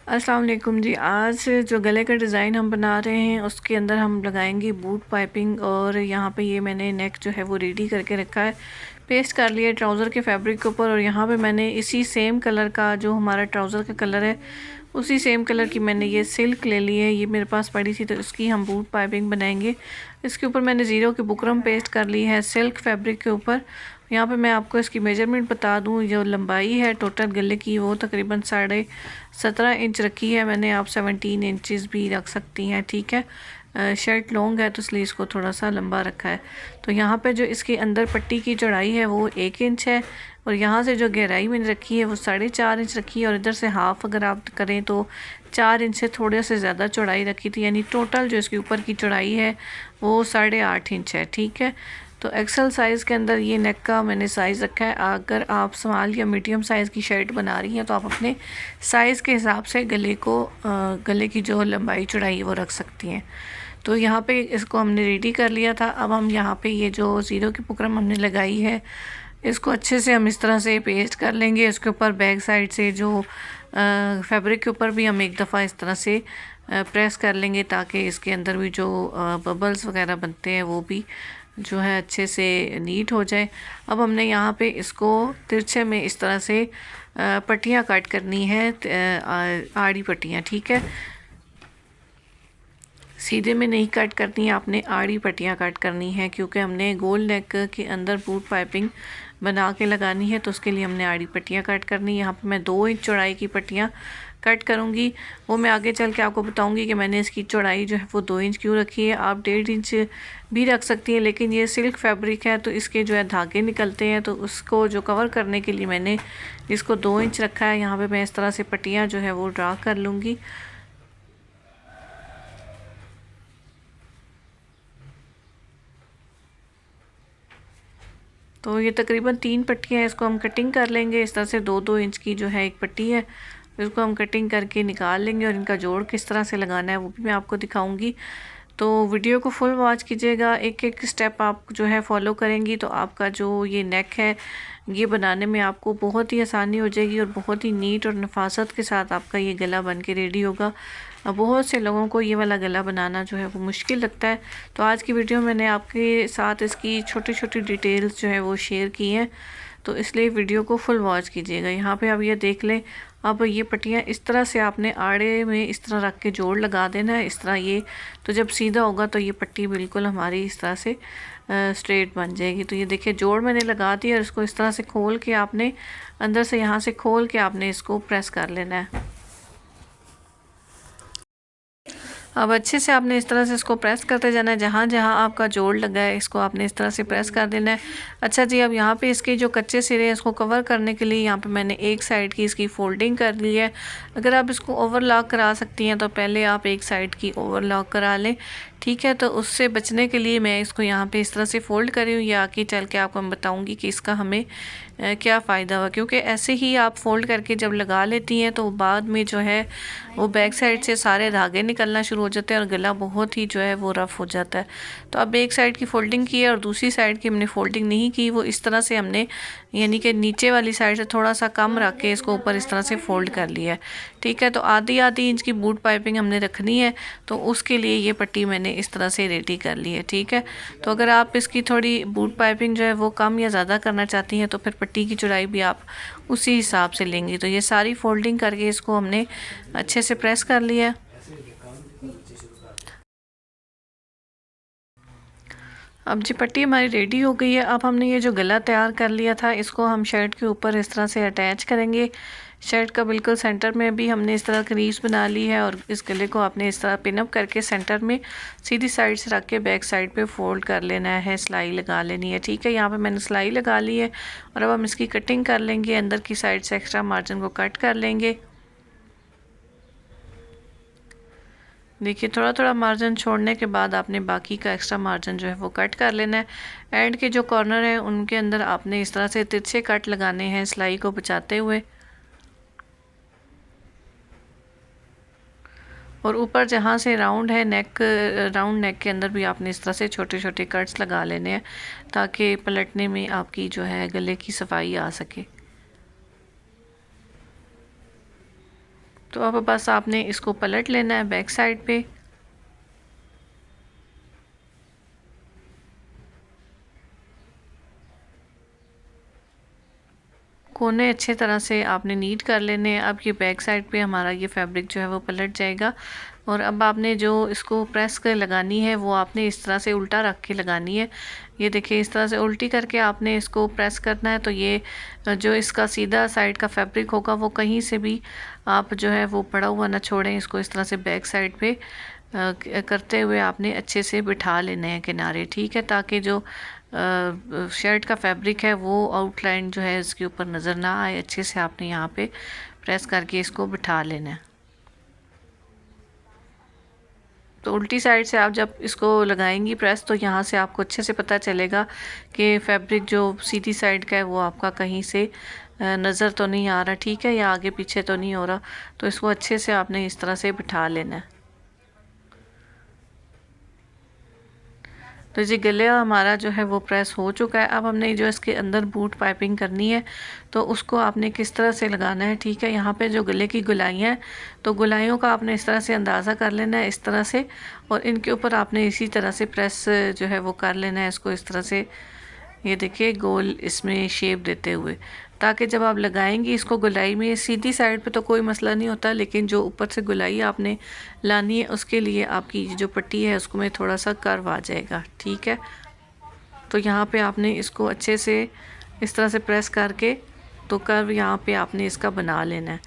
अस्सलाम वालेकुम जी। आज जो गले का डिज़ाइन हम बना रहे हैं उसके अंदर हम लगाएंगे बूट पाइपिंग। और यहाँ पे ये मैंने नेक जो है वो रेडी करके रखा है, पेस्ट कर लिया ट्राउज़र के फैब्रिक के ऊपर। और यहाँ पे मैंने इसी सेम कलर का, जो हमारा ट्राउज़र का कलर है उसी सेम कलर की मैंने ये सिल्क ले ली है, ये मेरे पास पड़ी थी, तो इसकी हम बूट पाइपिंग बनाएंगे। इसके ऊपर मैंने ज़ीरो की बुकरम पेस्ट कर ली है सिल्क फैब्रिक के ऊपर। यहाँ पे मैं आपको इसकी मेजरमेंट बता दूँ, जो लंबाई है टोटल गले की वो तकरीबन 17.5 इंच रखी है मैंने। आप 17 इंचज़ भी रख सकती हैं, ठीक है। शर्ट लॉन्ग है तो इसलिए इसको थोड़ा सा लंबा रखा है। तो यहाँ पे जो इसके अंदर पट्टी की चौड़ाई है वो 1 इंच है, और यहाँ से जो गहराई मैंने रखी है वो 4.5 इंच रखी है। और इधर से हाफ़ अगर आप करें तो 4 इंच से थोड़े से ज़्यादा चौड़ाई रखी थी, यानी टोटल जो इसके ऊपर की चौड़ाई है वो 8.5 इंच है, ठीक है। तो एक्सल साइज़ के अंदर ये नेक का मैंने साइज़ रखा है। अगर आप स्मॉल या मीडियम साइज़ की शर्ट बना रही हैं तो आप अपने साइज़ के हिसाब से गले की जो लंबाई चौड़ाई वो रख सकती हैं। तो यहाँ पे इसको हमने रेडी कर लिया था। अब हम यहाँ पे ये जो ज़ीरो की बुकरम हमने लगाई है इसको अच्छे से हम इस तरह से पेस्ट कर लेंगे। इसके ऊपर बैक साइड से जो फैब्रिक के ऊपर भी हम एक दफ़ा इस तरह से प्रेस कर लेंगे, ताकि इसके अंदर भी जो बबल्स वगैरह बनते हैं वो भी जो है अच्छे से नीट हो जाए। अब हमने यहाँ पे इसको तिरछे में इस तरह से पट्टियाँ कट करनी है, आड़ी पट्टियाँ, ठीक है। सीधे में नहीं कट करनी है, आपने आड़ी पट्टियाँ कट करनी है, क्योंकि हमने गोल नेक के अंदर बूट पाइपिंग बना के लगानी है, तो उसके लिए हमने आड़ी पट्टियाँ कट करनी है। यहाँ पे मैं 2 इंच चौड़ाई की पट्टियाँ कट करूँगी, वो मैं आगे चल के आपको बताऊँगी कि मैंने इसकी चौड़ाई जो है वो 2 इंच क्यों रखी है। आप 1.5 इंच भी रख सकती हैं, लेकिन ये सिल्क फैब्रिक है तो इसके जो है धागे निकलते हैं, तो उसको जो कवर करने के लिए मैंने इसको 2 इंच रखा है। यहाँ पर मैं इस तरह से पट्टियाँ जो है वो ड्रा कर लूँगी। तो ये तकरीबन 3 पट्टियाँ हैं, इसको हम कटिंग कर लेंगे। इस तरह से 2-2 इंच की जो है एक पट्टी है, इसको हम कटिंग करके निकाल लेंगे। और इनका जोड़ किस तरह से लगाना है वो भी मैं आपको दिखाऊंगी। तो वीडियो को फुल वॉच कीजिएगा, एक एक स्टेप आप जो है फॉलो करेंगी तो आपका जो ये नेक है ये बनाने में आपको बहुत ही आसानी हो जाएगी, और बहुत ही नीट और नफासत के साथ आपका ये गला बन के रेडी होगा। बहुत से लोगों को ये वाला गला बनाना जो है वो मुश्किल लगता है, तो आज की वीडियो मैंने आपके साथ इसकी छोटी छोटी डिटेल्स जो है वो शेयर की हैं, तो इसलिए वीडियो को फुल वॉच कीजिएगा। यहाँ पे अब ये देख लें, अब ये पट्टियाँ इस तरह से आपने आड़े में इस तरह रख के जोड़ लगा देना है, इस तरह ये। तो जब सीधा होगा तो ये पट्टी बिल्कुल हमारी इस तरह से स्ट्रेट बन जाएगी। तो ये देखिए जोड़ मैंने लगा दिया, और इसको इस तरह से खोल के आपने अंदर से यहाँ से खोल के आपने इसको प्रेस कर लेना है। अब अच्छे से आपने इस तरह से इसको प्रेस करते जाना है, जहाँ जहाँ आपका जोड़ लगा है इसको आपने इस तरह से प्रेस कर देना है। अच्छा जी, अब यहाँ पे इसके जो कच्चे सिरे हैं इसको कवर करने के लिए यहाँ पे मैंने एक साइड की इसकी फोल्डिंग कर ली है। अगर आप इसको ओवरलॉक करा सकती हैं तो पहले आप एक साइड की ओवरलॉक करा लें, ठीक है। तो उससे बचने के लिए मैं इसको यहाँ पे इस तरह से फ़ोल्ड करी हूँ। ये आगे चल के आपको मैं बताऊँगी कि इसका हमें क्या फ़ायदा हुआ, क्योंकि ऐसे ही आप फ़ोल्ड करके जब लगा लेती हैं तो बाद में जो है वो बैक साइड से सारे धागे निकलना शुरू हो जाते हैं और गला बहुत ही जो है वो रफ़ हो जाता है। तो अब एक साइड की फ़ोल्डिंग की है और दूसरी साइड की हमने फ़ोल्डिंग नहीं की, वो इस तरह से हमने यानी कि नीचे वाली साइड से थोड़ा सा कम रख के इसको ऊपर इस तरह से फ़ोल्ड कर लिया है, ठीक है। तो आधी आधी इंच की बूट पाइपिंग हमने रखनी है, तो उसके लिए ये पट्टी मैंने इस तरह से रेडी कर ली है, ठीक है। तो अगर आप इसकी थोड़ी बूट पाइपिंग जो है वो कम या ज़्यादा करना चाहती हैं तो फिर पट्टी की चौड़ाई भी आप उसी हिसाब से लेंगी। तो ये सारी फोल्डिंग करके इसको हमने अच्छे से प्रेस कर लिया है। अब जी पट्टी हमारी रेडी हो गई है। अब हमने ये जो गला तैयार कर लिया था इसको हम शर्ट के ऊपर इस तरह से अटैच करेंगे। शर्ट का बिल्कुल सेंटर में भी हमने इस तरह क्रीज बना ली है, और इस गले को आपने इस तरह पिन अप करके सेंटर में सीधी साइड से रख के बैक साइड पे फोल्ड कर लेना है, सिलाई लगा लेनी है, ठीक है। यहाँ पे मैंने सिलाई लगा ली है, और अब हम इसकी कटिंग कर लेंगे। अंदर की साइड से एक्स्ट्रा मार्जिन को कट कर लेंगे। देखिए थोड़ा थोड़ा मार्जिन छोड़ने के बाद आपने बाकी का एक्स्ट्रा मार्जिन जो है वो कट कर लेना है। एंड के जो कॉर्नर है उनके अंदर आपने इस तरह से तिरछे कट लगाने हैं सिलाई को बचाते हुए, और ऊपर जहाँ से राउंड है नेक, राउंड नेक के अंदर भी आपने इस तरह से छोटे छोटे कट्स लगा लेने हैं, ताकि पलटने में आपकी जो है गले की सफाई आ सके। तो अब बस आपने इसको पलट लेना है बैक साइड पे। कोने अच्छे तरह से आपने नीट कर लेने हैं। अब ये बैक साइड पे हमारा ये फैब्रिक जो है वो पलट जाएगा। और अब आपने जो इसको प्रेस कर लगानी है वो आपने इस तरह से उल्टा रख के लगानी है। ये देखिए इस तरह से उल्टी करके आपने इसको प्रेस करना है। तो ये जो इसका सीधा साइड का फैब्रिक होगा वो कहीं से भी आप जो है वो पड़ा हुआ ना छोड़ें। इसको इस तरह से बैक साइड पे करते हुए आपने अच्छे से बिठा लेने हैं किनारे, ठीक है, ताकि जो शर्ट का फैब्रिक है वो आउटलाइन जो है इसके ऊपर नज़र ना आए। अच्छे से आपने यहाँ पे प्रेस करके इसको बिठा लेना है। तो उल्टी साइड से आप जब इसको लगाएंगी प्रेस तो यहाँ से आपको अच्छे से पता चलेगा कि फैब्रिक जो सीधी साइड का है वो आपका कहीं से नज़र तो नहीं आ रहा, ठीक है, या आगे पीछे तो नहीं हो रहा। तो इसको अच्छे से आपने इस तरह से बिठा लेना है। तो जी गला हमारा जो है वो प्रेस हो चुका है। अब हमने जो इसके अंदर बूट पाइपिंग करनी है तो उसको आपने किस तरह से लगाना है, ठीक है। यहाँ पे जो गले की गुलाइयाँ हैं तो गुलाइयों का आपने इस तरह से अंदाज़ा कर लेना है, इस तरह से, और इनके ऊपर आपने इसी तरह से प्रेस जो है वो कर लेना है इसको इस तरह से। ये देखिए गोल इसमें शेप देते हुए, ताकि जब आप लगाएंगी इसको गुलाई में, सीधी साइड पे तो कोई मसला नहीं होता, लेकिन जो ऊपर से गुलाई आपने लानी है उसके लिए आपकी जो पट्टी है उसको में थोड़ा सा कर्व आ जाएगा, ठीक है। तो यहाँ पे आपने इसको अच्छे से इस तरह से प्रेस करके तो कर्व यहाँ पे आपने इसका बना लेना है।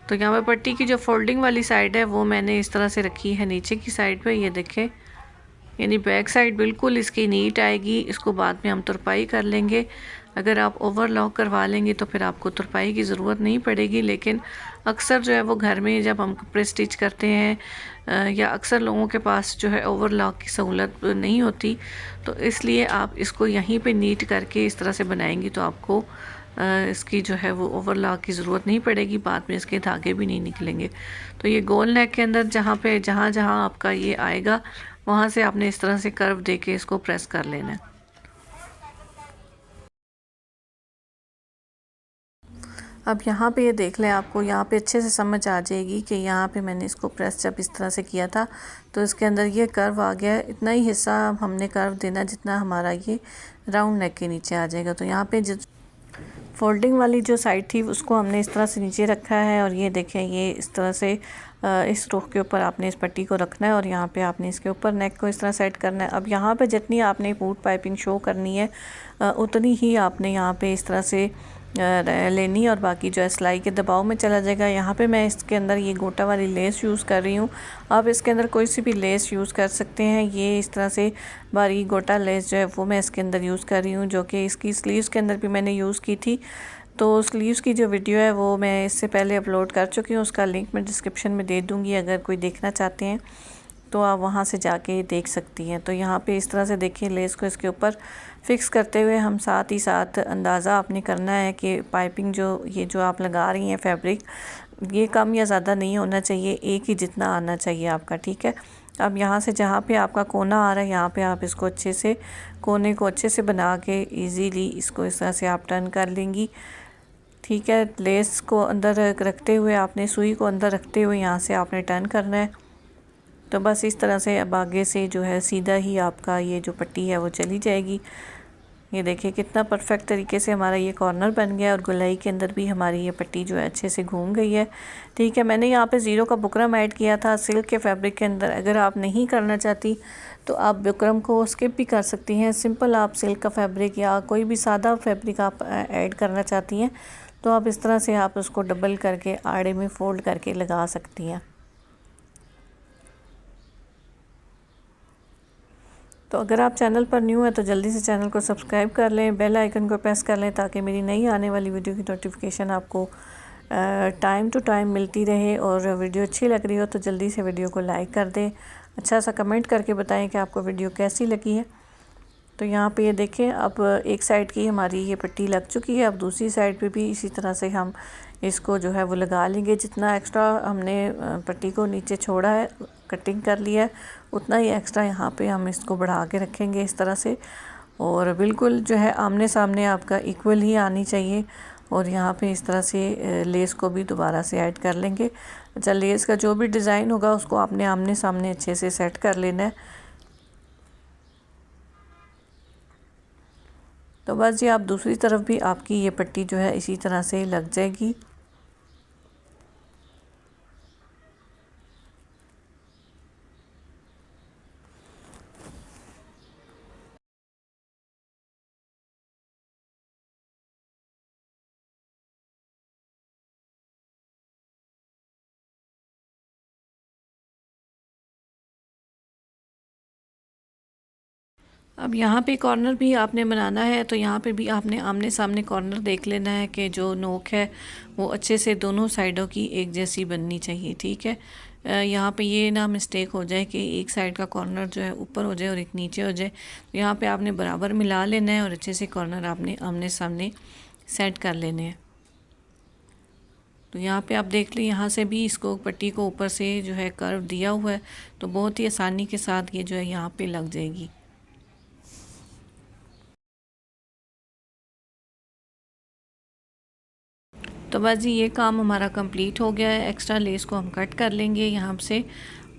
तो यहाँ पे पट्टी की जो फोल्डिंग वाली साइड है वो मैंने इस तरह से रखी है नीचे की साइड पे, ये देखें, यानी बैक साइड बिल्कुल इसकी नीट आएगी। इसको बाद में हम तुरपाई कर लेंगे। अगर आप ओवरलॉक करवा लेंगे तो फिर आपको तुरपाई की ज़रूरत नहीं पड़ेगी, लेकिन अक्सर जो है वो घर में जब हम कपड़े स्टिच करते हैं या अक्सर लोगों के पास जो है ओवरलॉक की सहूलत नहीं होती, तो इसलिए आप इसको यहीं पे नीट करके इस तरह से बनाएंगी तो आपको इसकी जो है वो ओवरलॉक की ज़रूरत नहीं पड़ेगी, बाद में इसके धागे भी नहीं निकलेंगे। तो ये गोल नेक के अंदर जहाँ जहाँ आपका ये आएगा वहाँ से आपने इस तरह से कर्व दे के इसको प्रेस कर लेना है। अब यहाँ पे ये देख लें, आपको यहाँ पे अच्छे से समझ आ जाएगी कि यहाँ पे मैंने इसको प्रेस जब इस तरह से किया था तो इसके अंदर ये कर्व आ गया है। इतना ही हिस्सा हमने कर्व देना जितना हमारा ये राउंड नेक के नीचे आ जाएगा। तो यहाँ पे जिस फोल्डिंग वाली जो साइड थी उसको हमने इस तरह से नीचे रखा है, और ये देखें ये इस तरह से इस रुख के ऊपर आपने इस पट्टी को रखना है और यहाँ पे आपने इसके ऊपर नेक को इस तरह सेट करना है। अब यहाँ पे जितनी आपने बूट पाइपिंग शो करनी है उतनी ही आपने यहाँ पे इस तरह से लेनी, और बाकी जो है सिलाई के दबाव में चला जाएगा। यहाँ पे मैं इसके अंदर ये गोटा वाली लेस यूज़ कर रही हूँ। आप इसके अंदर कोई सी भी लेस यूज़ कर सकते हैं। ये इस तरह से बारीक गोटा लेस जो है वो मैं इसके अंदर यूज़ कर रही हूँ, जो कि इसकी स्लीव्स के अंदर भी मैंने यूज़ की थी। तो स्लीव्स की जो वीडियो है वो मैं इससे पहले अपलोड कर चुकी हूँ, उसका लिंक मैं डिस्क्रिप्शन में दे दूँगी। अगर कोई देखना चाहते हैं तो आप वहाँ से जाके देख सकती हैं। तो यहाँ पे इस तरह से देखिए लेस को इसके ऊपर फिक्स करते हुए हम साथ ही साथ अंदाज़ा आपने करना है कि पाइपिंग ये जो आप लगा रही हैं फैब्रिक, ये कम या ज़्यादा नहीं होना चाहिए, एक ही जितना आना चाहिए आपका, ठीक है। अब यहाँ से जहाँ पे आपका कोना आ रहा है यहाँ पे आप इसको अच्छे से कोने को अच्छे से बना के इजीली इसको इस तरह से आप टर्न कर लेंगी, ठीक है। लेस को अंदर रखते हुए आपने सुई को अंदर रखते हुए यहाँ से आपने टर्न करना है। तो बस इस तरह से अब आगे से जो है सीधा ही आपका ये जो पट्टी है वो चली जाएगी। ये देखिए कितना परफेक्ट तरीके से हमारा ये कॉर्नर बन गया, और गुलाई के अंदर भी हमारी ये पट्टी जो है अच्छे से घूम गई है, ठीक है। मैंने यहाँ पे ज़ीरो का बुकरम ऐड किया था सिल्क के फैब्रिक के अंदर। अगर आप नहीं करना चाहती तो आप बुकरम को स्किप भी कर सकती हैं। सिंपल आप सिल्क का फैब्रिक या कोई भी सादा फैब्रिक आप ऐड करना चाहती हैं तो आप इस तरह से आप उसको डबल करके आड़े में फ़ोल्ड करके लगा सकती हैं। तो अगर आप चैनल पर न्यू है तो जल्दी से चैनल को सब्सक्राइब कर लें, बेल आइकन को प्रेस कर लें, ताकि मेरी नई आने वाली वीडियो की नोटिफिकेशन आपको टाइम टू टाइम मिलती रहे। और वीडियो अच्छी लग रही हो तो जल्दी से वीडियो को लाइक कर दें, अच्छा सा कमेंट करके बताएं कि आपको वीडियो कैसी लगी है। तो यहाँ पे ये देखें, अब एक साइड की हमारी ये पट्टी लग चुकी है। अब दूसरी साइड पे भी इसी तरह से हम इसको जो है वो लगा लेंगे। जितना एक्स्ट्रा हमने पट्टी को नीचे छोड़ा है, कटिंग कर लिया है, उतना ही एक्स्ट्रा यहाँ पे हम इसको बढ़ा के रखेंगे इस तरह से। और बिल्कुल जो है आमने सामने आपका इक्वल ही आनी चाहिए। और यहाँ पे इस तरह से लेस को भी दोबारा से ऐड कर लेंगे। अच्छा, लेस का जो भी डिज़ाइन होगा उसको आपने आमने सामने अच्छे से सेट कर लेना है। तो बस ये आप दूसरी तरफ भी आपकी ये पट्टी जो है इसी तरह से लग जाएगी। अब यहाँ पे कॉर्नर भी आपने बनाना है, तो यहाँ पे भी आपने आमने सामने कॉर्नर देख लेना है कि जो नोक है वो अच्छे से दोनों साइडों की एक जैसी बननी चाहिए। ठीक है, यहाँ पे ये ना मिस्टेक हो जाए कि एक साइड का कॉर्नर जो है ऊपर हो जाए और एक नीचे हो जाए। तो यहाँ पे आपने बराबर मिला लेना है और अच्छे से कॉर्नर आपने आमने सामने सेट कर लेने हैं। तो यहाँ पे आप देख लें, यहाँ से भी इसको पट्टी को ऊपर से जो है कर्व दिया हुआ है, तो बहुत ही आसानी के साथ ये जो है यहाँ पे लग जाएगी। तो बस जी ये काम हमारा कंप्लीट हो गया है। एक्स्ट्रा लेस को हम कट कर लेंगे यहाँ से,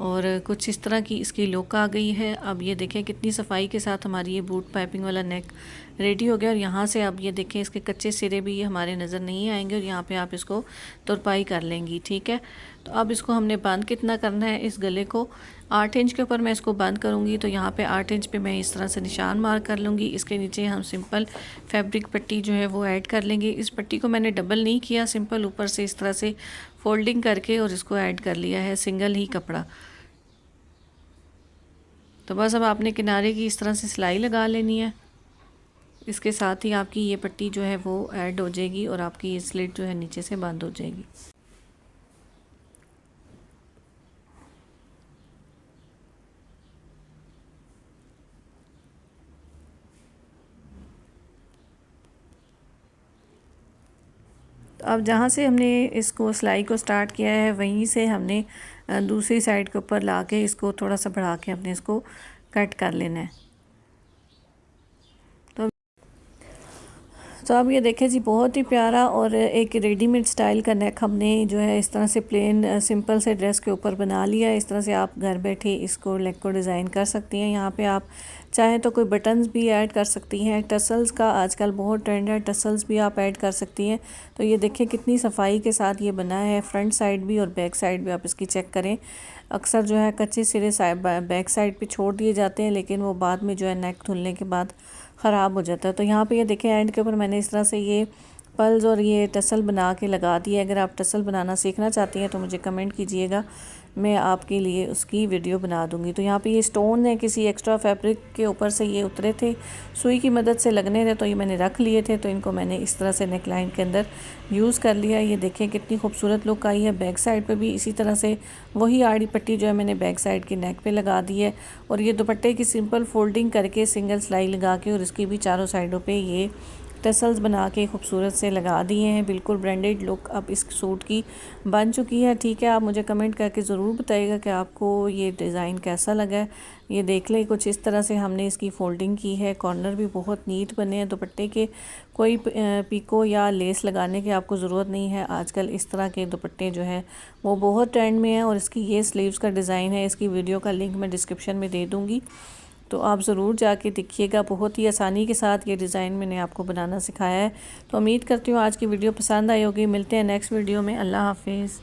और कुछ इस तरह की इसकी लुक आ गई है। अब ये देखें कितनी सफाई के साथ हमारी ये बूट पाइपिंग वाला नेक रेडी हो गया। और यहाँ से अब ये देखें इसके कच्चे सिरे भी हमारे नज़र नहीं आएंगे, और यहाँ पे आप इसको तुरपाई कर लेंगी। ठीक है, तो अब इसको हमने बंद कितना करना है, इस गले को 8 इंच के ऊपर मैं इसको बंद करूँगी। तो यहाँ पे 8 इंच पे मैं इस तरह से निशान मार्क कर लूँगी। इसके नीचे हम सिंपल फैब्रिक पट्टी जो है वो ऐड कर लेंगे। इस पट्टी को मैंने डबल नहीं किया, सिंपल ऊपर से इस तरह से फोल्डिंग करके और इसको ऐड कर लिया है, सिंगल ही कपड़ा। तो बस अब आपने किनारे की इस तरह से सिलाई लगा लेनी है। इसके साथ ही आपकी ये पट्टी जो है वो ऐड हो जाएगी और आपकी ये स्लिट जो है नीचे से बंद हो जाएगी। तो अब जहाँ से हमने इसको सिलाई को स्टार्ट किया है वहीं से हमने दूसरी साइड के ऊपर ला के इसको थोड़ा सा बढ़ा के अपने इसको कट कर लेना है। तो अब ये देखें जी, बहुत ही प्यारा और एक रेडीमेड स्टाइल का नेक हमने जो है इस तरह से प्लेन सिंपल से ड्रेस के ऊपर बना लिया है। इस तरह से आप घर बैठे इसको नेक को डिज़ाइन कर सकती हैं। यहाँ पे आप चाहें तो कोई बटन्स भी ऐड कर सकती हैं। टसल्स का आजकल बहुत ट्रेंड है, टसल्स भी आप ऐड कर सकती हैं। तो ये देखें कितनी सफाई के साथ ये बना है, फ्रंट साइड भी और बैक साइड भी आप इसकी चेक करें। अक्सर जो है कच्चे सिरे बैक साइड पे छोड़ दिए जाते हैं, लेकिन वो बाद में जो है नेक धुलने के बाद ख़राब हो जाता है। तो यहाँ पे ये देखें एंड के ऊपर मैंने इस तरह से ये पल्स और ये टसल बना के लगा दिया। अगर आप टसल बनाना सीखना चाहती हैं तो मुझे कमेंट कीजिएगा, मैं आपके लिए उसकी वीडियो बना दूंगी। तो यहाँ पे ये स्टोन है किसी एक्स्ट्रा फैब्रिक के ऊपर से ये उतरे थे, सुई की मदद से लगने थे, तो ये मैंने रख लिए थे। तो इनको मैंने इस तरह से नेक लाइन के अंदर यूज़ कर लिया। ये देखें कितनी खूबसूरत लुक आई है। बैक साइड पे भी इसी तरह से वही आड़ी पट्टी जो है मैंने बैक साइड की नेक पे लगा दी है। और ये दुपट्टे की सिंपल फोल्डिंग करके सिंगल सिलाई लगा के और इसकी भी चारों साइडों पे ये टसल्स बना के खूबसूरत से लगा दिए हैं। बिल्कुल ब्रांडेड लुक अब इस सूट की बन चुकी है। ठीक है, आप मुझे कमेंट करके ज़रूर बताइएगा कि आपको ये डिज़ाइन कैसा लगा है। ये देख लें कुछ इस तरह से हमने इसकी फोल्डिंग की है। कॉर्नर भी बहुत नीट बने हैं दुपट्टे के। कोई पीको या लेस लगाने की आपको ज़रूरत नहीं है। आजकल इस तरह के दुपट्टे जो है वो बहुत ट्रेंड में है। और इसकी ये स्लीव्स का डिज़ाइन है, इसकी वीडियो का लिंक मैं डिस्क्रिप्शन में दे दूँगी, तो आप ज़रूर जाके देखिएगा। बहुत ही आसानी के साथ ये डिज़ाइन मैंने आपको बनाना सिखाया है। तो उम्मीद करती हूँ आज की वीडियो पसंद आई होगी। मिलते हैं नेक्स्ट वीडियो में। अल्लाह हाफिज़।